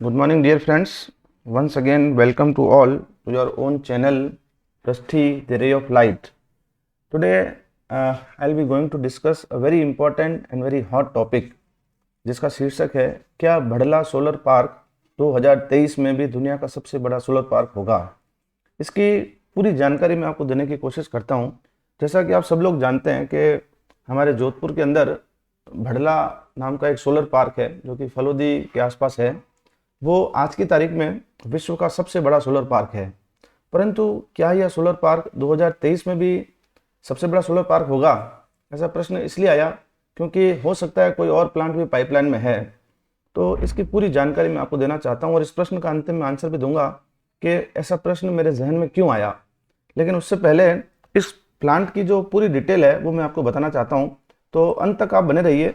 Good morning, dear friends. Once again, welcome to all to your own channel, Prasthi, the Ray of Light. Today, I'll be going to discuss a very important and very hot topic, जिसका शीर्षक है क्या Bhadla solar park 2023 में भी दुनिया का सबसे बड़ा सोलर पार्क होगा। इसकी पूरी जानकारी मैं आपको देने की कोशिश करता हूं। जैसा कि आप सब लोग जानते हैं कि हमारे जोधपुर के अंदर भड़ला नाम का एक सोलर पार्क है जो कि फलोदी के आसपास है। वो आज की तारीख में विश्व का सबसे बड़ा सोलर पार्क है। परंतु क्या यह सोलर पार्क 2023 में भी सबसे बड़ा सोलर पार्क होगा, ऐसा प्रश्न इसलिए आया क्योंकि हो सकता है कोई और प्लांट भी पाइपलाइन में है। तो इसकी पूरी जानकारी मैं आपको देना चाहता हूं और इस प्रश्न का अंतिम में आंसर भी दूंगा कि ऐसा प्रश्न मेरे जहन में क्यों आया। लेकिन उससे पहले इस प्लांट की जो पूरी डिटेल है वो मैं आपको बताना चाहता हूँ, तो अंत तक आप बने रहिए।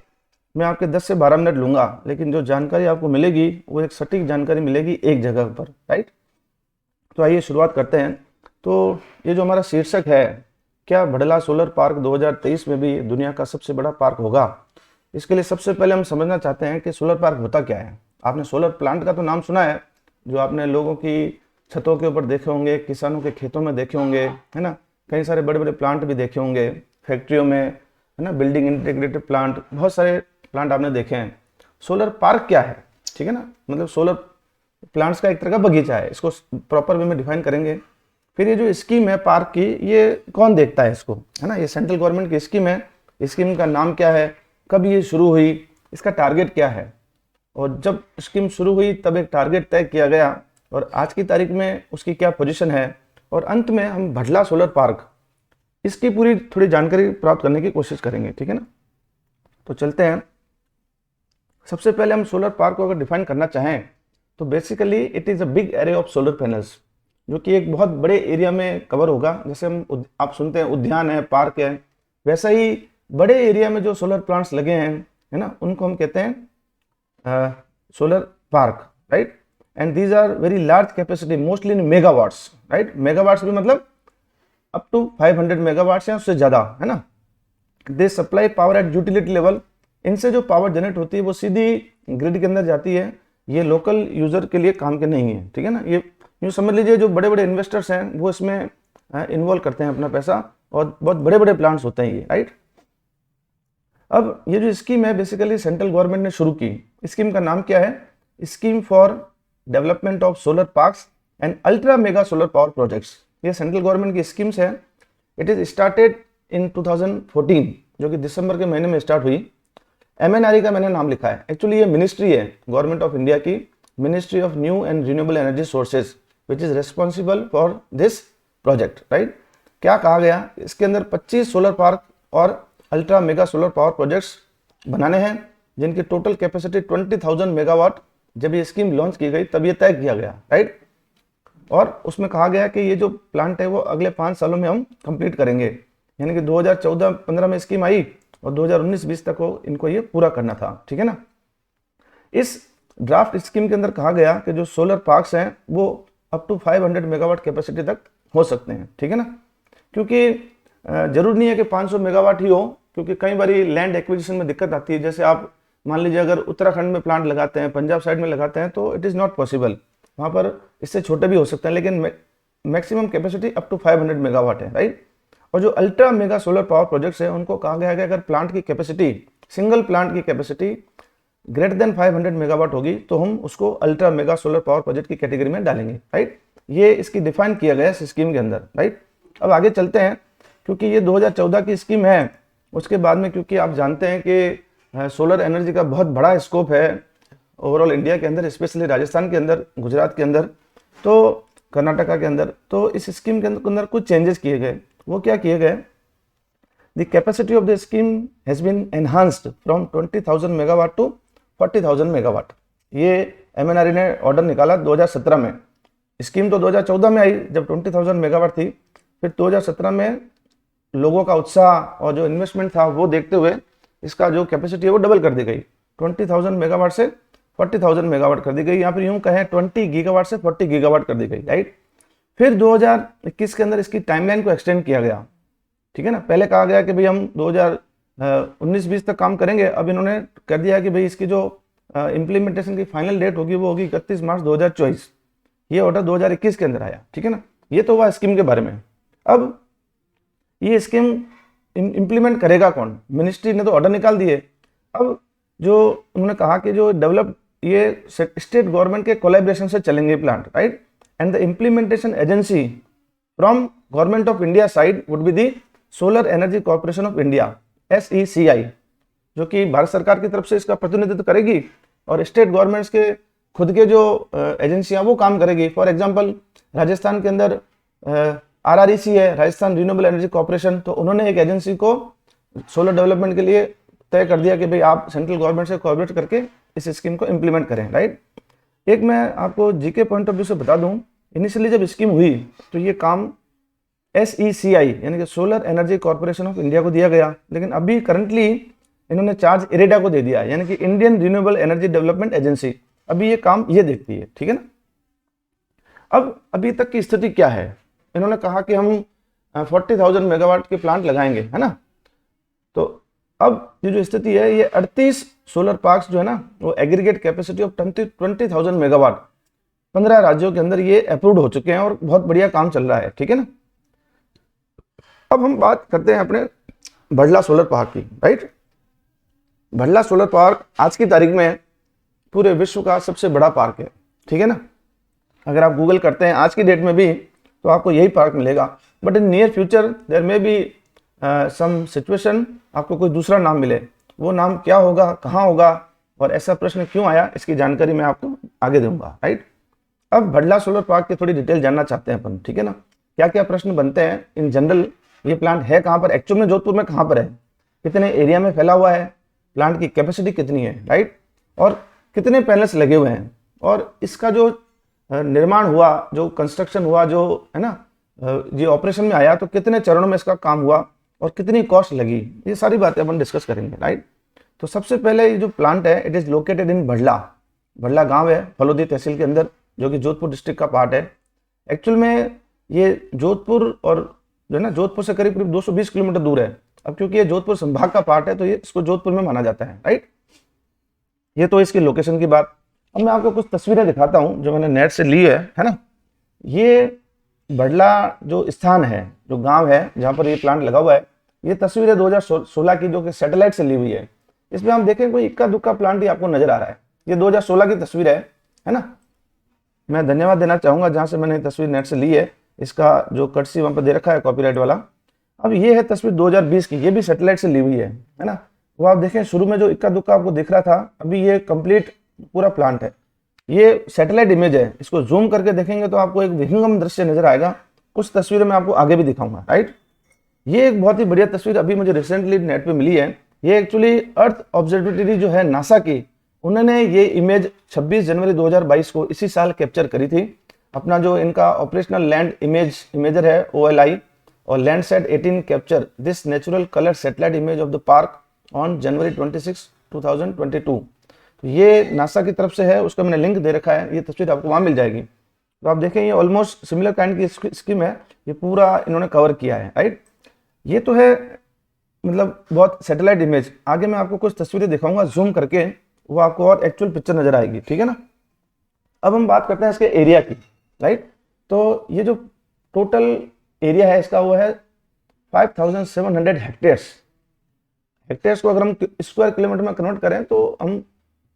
मैं आपके 10 से 12 मिनट लूंगा, लेकिन जो जानकारी आपको मिलेगी वो एक सटीक जानकारी मिलेगी एक जगह पर, राइट। तो आइए शुरुआत करते हैं। तो ये जो हमारा शीर्षक है, क्या भड़ला सोलर पार्क 2023 में भी दुनिया का सबसे बड़ा पार्क होगा, इसके लिए सबसे पहले हम समझना चाहते हैं कि सोलर पार्क होता क्या है। आपने सोलर प्लांट का तो नाम सुना है, जो आपने लोगों की छतों के ऊपर देखे होंगे, किसानों के खेतों में देखे होंगे, है ना। कई सारे बड़े बड़े प्लांट भी देखे होंगे, फैक्ट्रियों में, है ना, बिल्डिंग इंटीग्रेटेड प्लांट, बहुत सारे प्लांट आपने देखे हैं। सोलर पार्क क्या है, ठीक है ना, मतलब सोलर प्लांट्स का एक तरह का बगीचा है। इसको प्रॉपर वे में डिफाइन करेंगे। फिर ये जो स्कीम है पार्क की, ये कौन देखता है इसको, है ना। ये सेंट्रल गवर्नमेंट की स्कीम है। स्कीम का नाम क्या है, कब ये शुरू हुई, इसका टारगेट क्या है, और जब स्कीम शुरू हुई तब एक टारगेट तय किया गया और आज की तारीख में उसकी क्या पोजीशन है, और अंत में हम भड़ला सोलर पार्क, इसकी पूरी थोड़ी जानकारी प्राप्त करने की कोशिश करेंगे, ठीक है ना। तो चलते हैं। सबसे पहले हम सोलर पार्क को अगर डिफाइन करना चाहें तो basically it is a big array of solar panels, जो कि एक बहुत बड़े एरिया में कवर होगा। जैसे आप सुनते हैं उद्यान है, पार्क है, वैसा ही बड़े एरिया में जो सोलर प्लांट्स लगे हैं, है ना, उनको हम कहते हैं solar park, right. And these are very large capacity, mostly in megawatts, right. Megawatts भी मतलब अप टू 500 मेगावाट्स या उससे ज़्यादा, है ना। They supply power at utility level. इनसे जो पावर जनरेट होती है वो सीधी ग्रिड के अंदर जाती है। ये लोकल यूजर के लिए काम के नहीं है, ठीक है ना। ये यूँ समझ लीजिए जो बड़े बड़े इन्वेस्टर्स हैं वो इसमें इन्वॉल्व करते हैं अपना पैसा, और बहुत बड़े बड़े प्लांट्स होते हैं ये, राइट। अब ये जो स्कीम है बेसिकली सेंट्रल गवर्नमेंट ने शुरू की। स्कीम का नाम क्या है, scheme for development of solar parks and ultra mega solar power projects. ये सेंट्रल गवर्नमेंट की स्कीम्स है। इट इज स्टार्टेड इन 2014, जो कि दिसंबर के महीने में स्टार्ट हुई। MNRE का मैंने नाम लिखा है, एक्चुअली ये मिनिस्ट्री है गवर्नमेंट ऑफ इंडिया की, ministry of new and renewable energy sources, which is responsible for this project, right. क्या कहा गया, इसके अंदर 25 सोलर पार्क और ultra mega solar power projects बनाने हैं, जिनकी टोटल कैपेसिटी 20,000 मेगावाट। जब ये स्कीम लॉन्च की गई तब ये तय किया गया, राइट। और उसमें कहा गया कि ये जो प्लांट है वो अगले 5 सालों में हम कंप्लीट करेंगे, यानी कि 2014-15 में स्कीम आई और 2019-20 तक को इनको ये पूरा करना था, ठीक है ना। इस ड्राफ्ट स्कीम के अंदर कहा गया कि जो सोलर पार्क्स हैं वो अप टू 500 मेगावाट कैपेसिटी तक हो सकते हैं, ठीक है ना। क्योंकि जरूर नहीं है कि 500 मेगावाट ही हो, क्योंकि कई बार लैंड एक्विजिशन में दिक्कत आती है। जैसे आप मान लीजिए अगर उत्तराखंड में प्लांट लगाते हैं, पंजाब साइड में लगाते हैं, तो इट इज़ नॉट पॉसिबल, वहाँ पर इससे छोटे भी हो सकते हैं, लेकिन maximum capacity up to 500 megawatt है, राइट। और जो ultra mega solar power projects है उनको कहा गया है कि अगर प्लांट की कैपेसिटी, सिंगल प्लांट की कैपेसिटी ग्रेटर देन 500 मेगावाट होगी तो हम उसको ultra mega solar power project की कैटेगरी में डालेंगे, राइट। ये इसकी डिफाइन किया गया है स्कीम के अंदर, राइट। अब आगे चलते हैं, क्योंकि ये 2014 की स्कीम है। उसके बाद में क्योंकि आप जानते हैं कि सोलर एनर्जी का बहुत बड़ा स्कोप है ओवरऑल इंडिया के अंदर, स्पेशली राजस्थान के अंदर, गुजरात के अंदर, तो कर्नाटका के अंदर। तो इस स्कीम के अंदर कुछ चेंजेस किए गए। वो क्या किए गए, the capacity of the scheme has been enhanced from 20,000 megawatt to 40,000 megawatt. ये MNRE ने ऑर्डर निकाला 2017 में। स्कीम तो 2014 में आई जब 20,000 मेगावाट थी। फिर 2017 में लोगों का उत्साह और जो इन्वेस्टमेंट था वो देखते हुए इसका जो कैपेसिटी है वो डबल कर दी गई, 20,000 मेगावाट से 40,000 मेगावाट कर दी गई, या फिर यूं कहें 20 गीगावाट से 40 गीगावाट कर दी गई, राइट। फिर 2021 के अंदर इसकी टाइमलाइन को एक्सटेंड किया गया, ठीक है ना। पहले कहा गया कि भाई हम 2019-20 तक काम करेंगे, अब इन्होंने कर दिया कि भाई इसकी जो इम्प्लीमेंटेशन की फाइनल डेट होगी वो होगी 31 मार्च 2024। ये ऑर्डर 2021 के अंदर आया, ठीक है ना। ये तो हुआ स्कीम के बारे में। अब ये स्कीम इम्प्लीमेंट करेगा कौन? मिनिस्ट्री ने तो ऑर्डर निकाल दिए। अब जो उन्होंने कहा कि जो डेवलप ये स्टेट गवर्नमेंट के कोलैबोरेशन से चलेंगे plant, right, and the implementation agency from government of India side would be the solar energy corporation of India, SECI, जो कि भारत सरकार की तरफ से इसका प्रतिनिधित्व करेगी और स्टेट गवर्नमेंट्स के खुद के जो एजेंसियां वो काम करेगी। फॉर एग्जांपल राजस्थान के अंदर RREC है, राजस्थान रिन्यूएबल एनर्जी कॉर्पोरेशन, तो उन्होंने एक एजेंसी को सोलर डेवलपमेंट के लिए तय कर दिया कि भाई आप सेंट्रल गवर्नमेंट से कोऑर्डिनेट करके इस स्कीम को इम्प्लीमेंट करें, राइट। एक मैं आपको जीके पॉइंट ऑफ व्यू से बता दूं, इनिशियली जब स्कीम हुई तो ये काम SECI यानी कि solar energy corporation of India को दिया गया, लेकिन अभी करंटली इन्होंने चार्ज इरेडा को दे दिया, यानी कि Indian renewable energy development agency. अभी ये काम ये देखती है, ठीक है ना। अब अभी तक की स्थिति क्या है? इन्होंने कहा कि हम 40,000 मेगावाट के प्लांट लगाएंगे, है ना। तो अब ये जो स्थिति है, ये 38 सोलर पार्क्स जो है ना, वो एग्रीगेट कैपेसिटी ऑफ 20,000 मेगावाट 15 राज्यों के अंदर ये अप्रूव्ड हो चुके हैं और बहुत बढ़िया काम चल रहा है, ठीक है ना। अब हम बात करते हैं अपने भडला सोलर पार्क की, राइट। भडला सोलर पार्क आज की तारीख में पूरे विश्व का सबसे बड़ा पार्क है, ठीक है ना। अगर आप गूगल करते हैं आज की डेट में भी तो आपको यही पार्क मिलेगा, but in near future there may be some situation आपको कोई दूसरा नाम मिले। वो नाम क्या होगा, कहाँ होगा और ऐसा प्रश्न क्यों आया, इसकी जानकारी मैं आपको आगे दूंगा, राइट। अब भडला सोलर पार्क की थोड़ी डिटेल जानना चाहते हैं अपन, ठीक है ना। क्या क्या प्रश्न बनते हैं इन जनरल, ये प्लांट है कहाँ पर, एक्चुअल में जोधपुर में कहाँ पर है, कितने एरिया में फैला हुआ है, प्लांट की कैपेसिटी कितनी है, राइट, और कितने पैनल्स लगे हुए हैं, और इसका जो निर्माण हुआ, जो कंस्ट्रक्शन हुआ, जो है ना ये ऑपरेशन में आया तो कितने चरणों में इसका काम हुआ और कितनी कॉस्ट लगी, ये सारी बातें अपन डिस्कस करेंगे, राइट। तो सबसे पहले ये जो प्लांट है, it is located in Bhadla. Bhadla गांव है फलोदी तहसील के अंदर, जो कि जोधपुर डिस्ट्रिक्ट का पार्ट है। एक्चुअल में ये जोधपुर और जो है ना जोधपुर से करीब करीब 220 किलोमीटर दूर है। अब क्योंकि ये जोधपुर संभाग का पार्ट है तो ये इसको जोधपुर में माना जाता है, राइट। ये तो इसकी लोकेशन की बात। अब मैं आपको कुछ तस्वीरें दिखाता हूं जो मैंने नेट से ली है ना। ये भडला जो स्थान है, जो गांव है जहां पर ये प्लांट लगा हुआ है, ये तस्वीर है 2016 की, जो कि सैटेलाइट से ली हुई है। इसमें हम देखें कोई इक्का दुक्का प्लांट ही आपको नजर आ रहा है। ये 2016 की तस्वीर है ना। मैं धन्यवाद देना चाहूंगा जहां से मैंने तस्वीर नेट से ली है, इसका जो कटसी वहां पर दे रखा है कॉपीराइट वाला। अब ये है तस्वीर 2020 की, ये भी सैटेलाइट से ली हुई है ना। वो आप देखें शुरू में जो इक्का दुक्का आपको दिख रहा था, अभी ये कंप्लीट पूरा प्लांट है। ये सैटेलाइट इमेज है, इसको जूम करके देखेंगे तो आपको एक विहंगम दृश्य नजर आएगा। कुछ तस्वीरें मैं आपको आगे भी दिखाऊंगा, राइट। ये एक बहुत ही बढ़िया तस्वीर अभी मुझे रिसेंटली नेट पे मिली है। ये एक्चुअली अर्थ ऑब्जर्वेटरी जो है नासा की, उन्होंने ये इमेज 26 जनवरी 2022 को इसी साल कैप्चर करी थी। अपना जो इनका ऑपरेशनल लैंड इमेजर है OLI, और Landsat 18 capture this natural colour satellite image of the park on January 26, 2022। तो ये नासा की तरफ से है, उसका मैंने लिंक दे रखा है, ये तस्वीर आपको वहां मिल जाएगी। तो आप देखें ये ऑलमोस्ट सिमिलर काइंड की स्कीम है, ये पूरा इन्होंने कवर किया है, राइट। ये तो है मतलब बहुत सैटेलाइट इमेज। आगे मैं आपको कुछ तस्वीरें दिखाऊंगा जूम करके, वो आपको और एक्चुअल पिक्चर नजर आएगी, ठीक है ना। अब हम बात करते हैं इसके एरिया की, राइट। तो ये जो टोटल एरिया है इसका वो है 5700 हेक्टेयर्स। हेक्टेयर्स को अगर हम स्क्वायर किलोमीटर में कन्वर्ट करें तो हम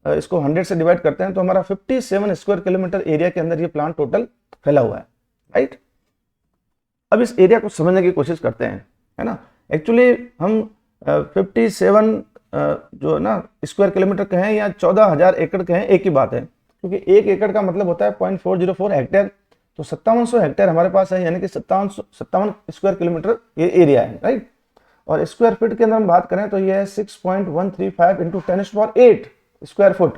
इसको 100 से डिवाइड करते हैं तो हमारा 57 स्क्वायर किलोमीटर एरिया के अंदर ये प्लांट टोटल फैला हुआ है, राइट। अब इस एरिया को समझने की कोशिश करते हैं, है ना। एक्चुअली हम 57 जो है ना स्क्वायर किलोमीटर कहें या 14,000 एकड़ कहें, एक ही बात है, क्योंकि एक एकड़ का मतलब होता है 0.404 हेक्टेयर। तो 5700 हेक्टेयर हमारे पास है, यानी कि 57 स्क्वायर किलोमीटर ये एरिया है, राइट। और स्क्वायर फीट के अंदर हम बात करें तो ये है 6.135 इंटू 10⁸ स्क्वायर फुट।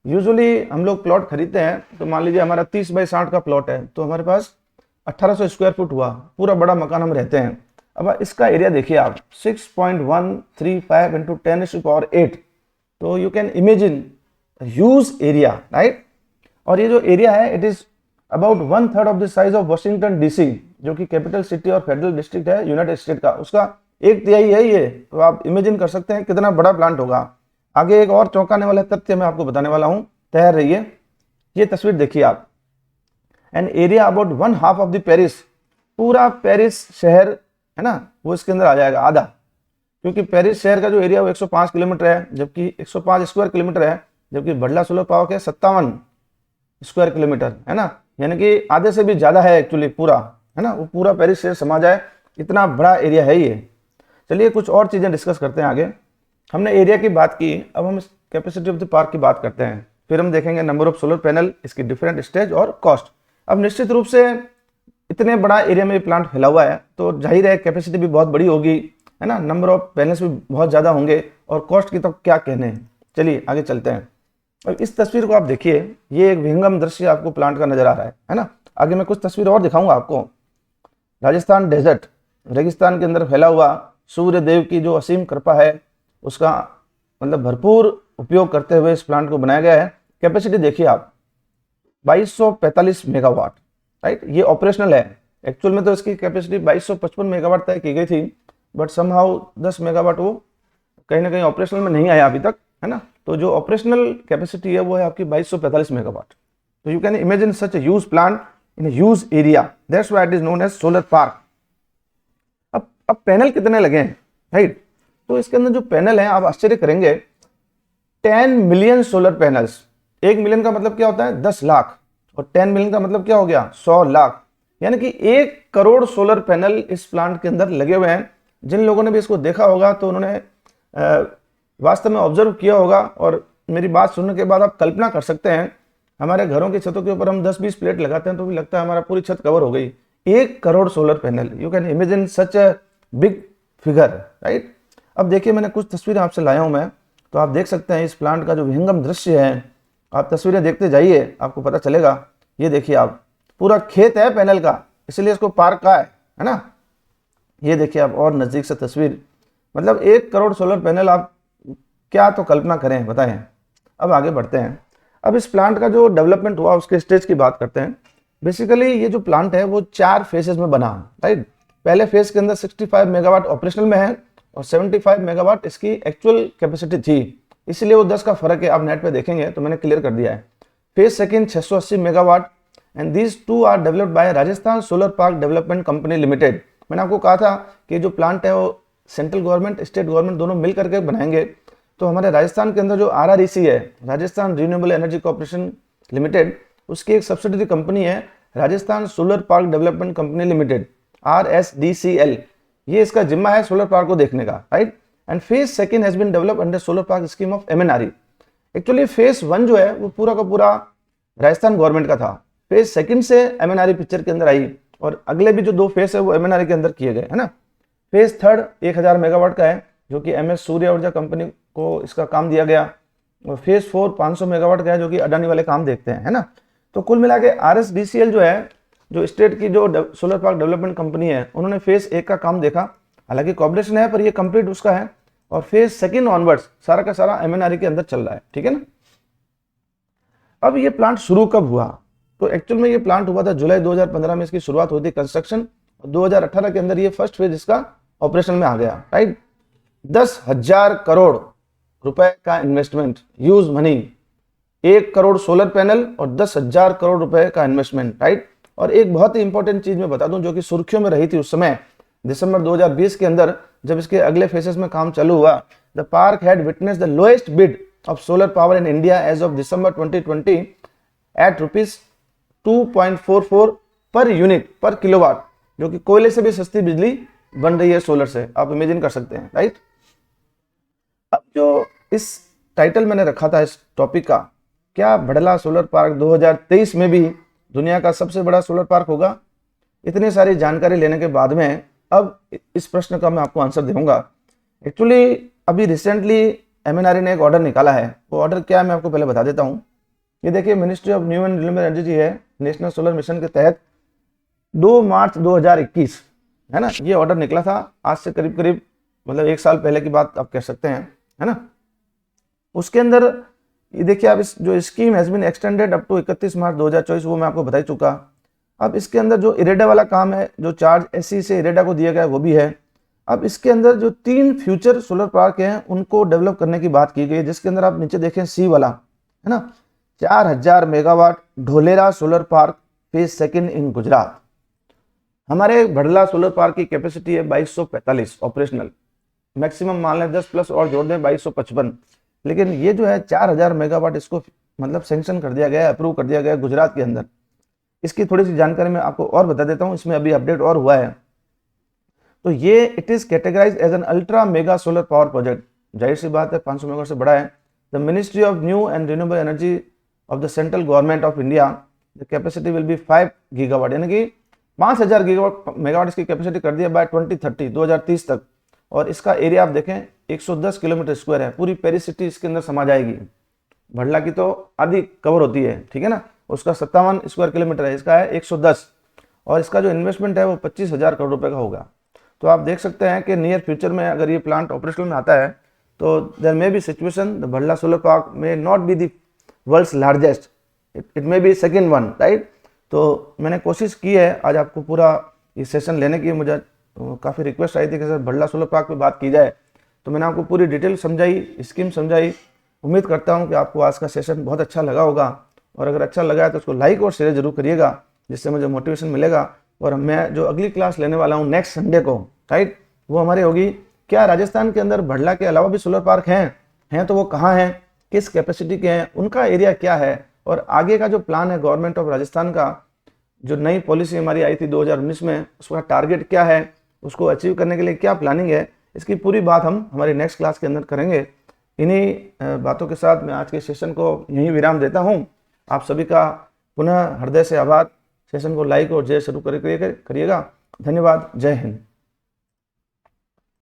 यूजुअली हम लोग प्लॉट खरीदते हैं तो मान लीजिए हमारा 30 बाई 60 का प्लॉट है तो हमारे पास 1800 स्क्वायर फुट हुआ, पूरा बड़ा मकान हम रहते हैं। अब इसका एरिया देखिए आप 6.135 इंटू 10⁸, तो you can imagine huge area, right. और ये जो एरिया है it is about 1/3 of the size of Washington DC, जो कि कैपिटल सिटी और फेडरल डिस्ट्रिक्ट है यूनाइटेड स्टेट का, उसका 1/3 है ये। तो आप इमेजिन कर सकते हैं कितना बड़ा प्लांट होगा। आगे एक और चौंकाने वाला तथ्य मैं आपको बताने वाला हूं, तैयार रहिए। ये तस्वीर देखिए आप, an area about 1/2 of the Paris, पूरा पेरिस शहर है ना वो इसके अंदर आ जाएगा, आधा, क्योंकि पेरिस शहर का जो एरिया वो 105 किलोमीटर है, जबकि 105 स्क्वायर किलोमीटर है, जबकि बड़ला सोलर पार्क है 57 स्क्वायर किलोमीटर, है ना, यानी कि आधे से भी ज्यादा है एक्चुअली पूरा, है ना, वो पूरा पेरिस शहर समा जाए, इतना बड़ा एरिया है ये। चलिए कुछ और चीजें डिस्कस करते हैं आगे। हमने एरिया की बात की, अब हम कैपेसिटी ऑफ द पार्क की बात करते हैं, फिर हम देखेंगे नंबर ऑफ सोलर पैनल, इसकी डिफरेंट स्टेज और कॉस्ट। अब निश्चित रूप से इतने बड़ा एरिया में प्लांट फैला हुआ है तो जाहिर है कैपेसिटी भी बहुत बड़ी होगी, है ना, नंबर ऑफ पैनल्स भी बहुत ज़्यादा होंगे, और कॉस्ट की तो क्या कहने हैं। चलिए आगे चलते हैं। अब इस तस्वीर को आप देखिए, ये एक विहंगम दृश्य आपको प्लांट का नजर आ रहा है ना। आगे मैं कुछ तस्वीर और दिखाऊंगा आपको। राजस्थान डेजर्ट, रेगिस्तान के अंदर फैला हुआ, सूर्य देव की जो असीम कृपा है उसका मतलब भरपूर उपयोग करते हुए इस प्लांट को बनाया गया है। कैपेसिटी देखिए आप, 2245 मेगावाट, राइट, ये ऑपरेशनल है। एक्चुअल में तो इसकी कैपेसिटी 2255 मेगावाट तय की गई थी, बट समहाउ 10 मेगावाट वो कहीं ना कहीं ऑपरेशनल में नहीं आया अभी तक, है ना। तो जो ऑपरेशनल कैपेसिटी है वो है आपकी 2245 मेगावाट। तो you can imagine such a huge plant in a huge area, that's why it is known as solar park. अब पैनल कितने लगे हैं, राइट, तो इसके अंदर जो पैनल है आप आश्चर्य करेंगे, 10 मिलियन सोलर पैनल्स। 1 मिलियन का मतलब क्या होता है, 10 लाख, और 10 मिलियन का मतलब क्या हो गया, 100 लाख, यानी कि 1 करोड़ सोलर पैनल इस प्लांट के अंदर लगे हुए हैं। जिन लोगों ने भी इसको देखा होगा तो उन्होंने वास्तव में ऑब्जर्व किया होगा, और मेरी बात सुनने के बाद आप कल्पना कर सकते हैं, हमारे घरों की छतों के ऊपर हम 10-20 प्लेट लगाते हैं तो भी लगता है हमारा पूरी छत कवर हो गई। 1 crore solar panel, you can imagine such a big figure, right. अब देखिए मैंने कुछ तस्वीरें आपसे लाया हूं मैं, तो आप देख सकते हैं इस प्लांट का जो विहंगम दृश्य है। आप तस्वीरें देखते जाइए, आपको पता चलेगा। ये देखिए आप, पूरा खेत है पैनल का, इसलिए इसको पार्क कहा है ना। ये देखिए आप और नजदीक से तस्वीर, मतलब 1 करोड़ सोलर पैनल, आप क्या तो कल्पना करें, बताएं। अब आगे बढ़ते हैं। अब इस प्लांट का जो डेवलपमेंट हुआ उसके स्टेज की बात करते हैं। बेसिकली ये जो प्लांट है वो 4 फेजेस में बना, राइट। पहले फेज के अंदर 65 मेगावाट ऑपरेशनल में है और 75 मेगावाट इसकी एक्चुअल कैपेसिटी थी, इसलिए वो 10 का फर्क है, आप नेट पे देखेंगे तो मैंने क्लियर कर दिया है। Phase second 680 megawatt, and these two are developed by Rajasthan solar park development company limited. मैंने आपको कहा था कि जो प्लांट है वो सेंट्रल गवर्नमेंट स्टेट गवर्नमेंट दोनों मिल करके बनाएंगे। तो हमारे राजस्थान के अंदर जो RREC है, Rajasthan renewable energy corporation limited, उसकी एक सब्सिडरी कंपनी है Rajasthan solar park development company limited, RSDCL। ये इसका जिम्मा है सोलर पार्क को देखने का, right. And phase second has been developed under solar park scheme of MNRE। Actually phase 1 जो है वो पूरा का पूरा राजस्थान गवर्नमेंट का था, फेज सेकंड से MNRE पिक्चर के अंदर आई, और अगले भी जो 2 फेज है वो MNRE के अंदर किए गए, है ना। फेज थर्ड 1000 मेगावाट का है, जो कि MS सूर्य ऊर्जा कंपनी को इसका काम दिया गया, और फेज 4 500 मेगावाट का है, जो कि अडानी वाले काम देखते हैं, है ना। तो कुल मिला के RSDCL जो है, जो स्टेट की जो सोलर पार्क डेवलपमेंट कंपनी है, उन्होंने फेज 1 का काम देखा, हालांकि कॉर्पोरेशन है पर ये कंप्लीट उसका है, और फेज सेकंड ऑनवर्ड्स सारा का सारा MNRE के अंदर चल रहा है, ठीक है ना। अब ये प्लांट शुरू कब हुआ, तो एक्चुअल में ये प्लांट हुआ था जुलाई 2015 में इसकी शुरुआत हुई थी कंस्ट्रक्शन, 2018 के अंदर ये फर्स्ट फेज इसका ऑपरेशन में आ गया, राइट। 10,000 करोड़ रुपए का investment, use money, 1 crore solar panel और 10,000 करोड़ रुपए का इन्वेस्टमेंट, राइट। और एक बहुत ही इंपॉर्टेंट चीज मैं बता दूं जो कि सुर्खियों में रही थी उस समय, दिसंबर 2020 के अंदर जब इसके अगले फेजेस में काम चालू हुआ, the park had witness the lowest bid of solar power in India as of December 2020 at ₹2.44 per unit पर किलोवाट, जो कि कोयले से भी सस्ती बिजली बन रही है सोलर से, आप इमेजिन कर सकते हैं, राइट। अब जो इस टाइटल मैंने रखा था इस टॉपिक का, क्या बड़ला सोलर पार्क 2023 में भी दुनिया का सबसे बड़ा सोलर पार्क होगा? इतनी सारी जानकारी लेने के बाद में अब इस प्रश्न का मैं आपको आंसर दूंगा। एक्चुअली अभी रिसेंटली MNRE ने एक ऑर्डर निकाला है, वो ऑर्डर क्या है मैं आपको पहले बता देता हूँ। ये देखिए, ministry of new and renewable energy है, नेशनल सोलर मिशन के तहत 2 मार्च 2021, है ना, ये ऑर्डर निकला था। आज से करीब करीब मतलब 1 साल पहले की बात आप कह सकते हैं, है ना। उसके अंदर ये देखिए आप, इस जो scheme has been extended up to 31 March 2024, वो मैं आपको बता चुका। अब इसके अंदर जो इरेडा वाला काम है, जो चार्ज SE से इरेडा को दिया गया है वो भी है। अब इसके अंदर जो 3 फ्यूचर सोलर पार्क हैं उनको डेवलप करने की बात की गई है, जिसके अंदर आप नीचे देखें सी वाला है ना, 4000 megawatt Dholera solar park phase second in Gujarat. हमारे भड़ला सोलर पार्क की कैपेसिटी है 2245 ऑपरेशनल, मैक्सिमम मान लें 10 प्लस और जोड़ दें 2255, लेकिन ये जो है 4000 मेगावाट इसको मतलब सेंक्शन कर दिया गया है, अप्रूव कर दिया गया है गुजरात के अंदर। इसकी थोड़ी सी जानकारी मैं आपको और बता देता हूँ, इसमें अभी अपडेट और हुआ है। तो ये it is categorize as an ultra mega solar power project, जाहिर सी बात है 500 मेगावाट से बड़ा है। The ministry of new and renewable energy of the central government of India, the capacity will be 5 gigawatt, यानी कि 5000 गीगावाट मेगावाट इसकी कैपेसिटी कर दिया बाय 2030 तक। और इसका एरिया आप देखें 110 किलोमीटर स्क्वायर है, पूरी पेरिस सिटी इसके अंदर समा जाएगी। भड़ला की तो आधी कवर होती है, ठीक है ना, उसका 57 स्क्वायर किलोमीटर है, इसका है 110, और इसका जो इन्वेस्टमेंट है वो 25,000 करोड़ रुपए का होगा। तो आप देख सकते हैं कि नियर फ्यूचर में अगर ये प्लांट ऑपरेशनल में आता है तो there may be situation the Bhadla solar park may not be the world's largest, it may be second one, right. तो मैंने कोशिश की है आज आपको पूरा ये सेशन लेने की, मुझे काफ़ी रिक्वेस्ट आई थी कि सर भड़ला सोलर पार्क पे बात की जाए, तो मैंने आपको पूरी डिटेल समझाई, स्कीम समझाई। उम्मीद करता हूँ कि आपको आज का सेशन बहुत अच्छा लगा होगा, और अगर अच्छा लगा है तो उसको लाइक और शेयर जरूर करिएगा, जिससे मुझे मोटिवेशन मिलेगा। और मैं जो अगली क्लास लेने वाला हूँ नेक्स्ट संडे को, राइट, वो हमारी होगी क्या राजस्थान के अंदर भड़ला के अलावा भी सोलर पार्क हैं तो वो कहाँ हैं, किस कैपेसिटी के हैं, उनका एरिया क्या है, और आगे का जो प्लान है गवर्नमेंट ऑफ राजस्थान का, जो नई पॉलिसी हमारी आई थी 2019 में, उसका टारगेट क्या है, उसको अचीव करने के लिए क्या प्लानिंग है, इसकी पूरी बात हम हमारी नेक्स्ट क्लास के अंदर करेंगे। इन्हीं बातों के साथ मैं आज के सेशन को यहीं विराम देता हूँ। आप सभी का पुनः हृदय से आभार। सेशन को लाइक और शेयर जरूर करिएगा। धन्यवाद। जय हिंद।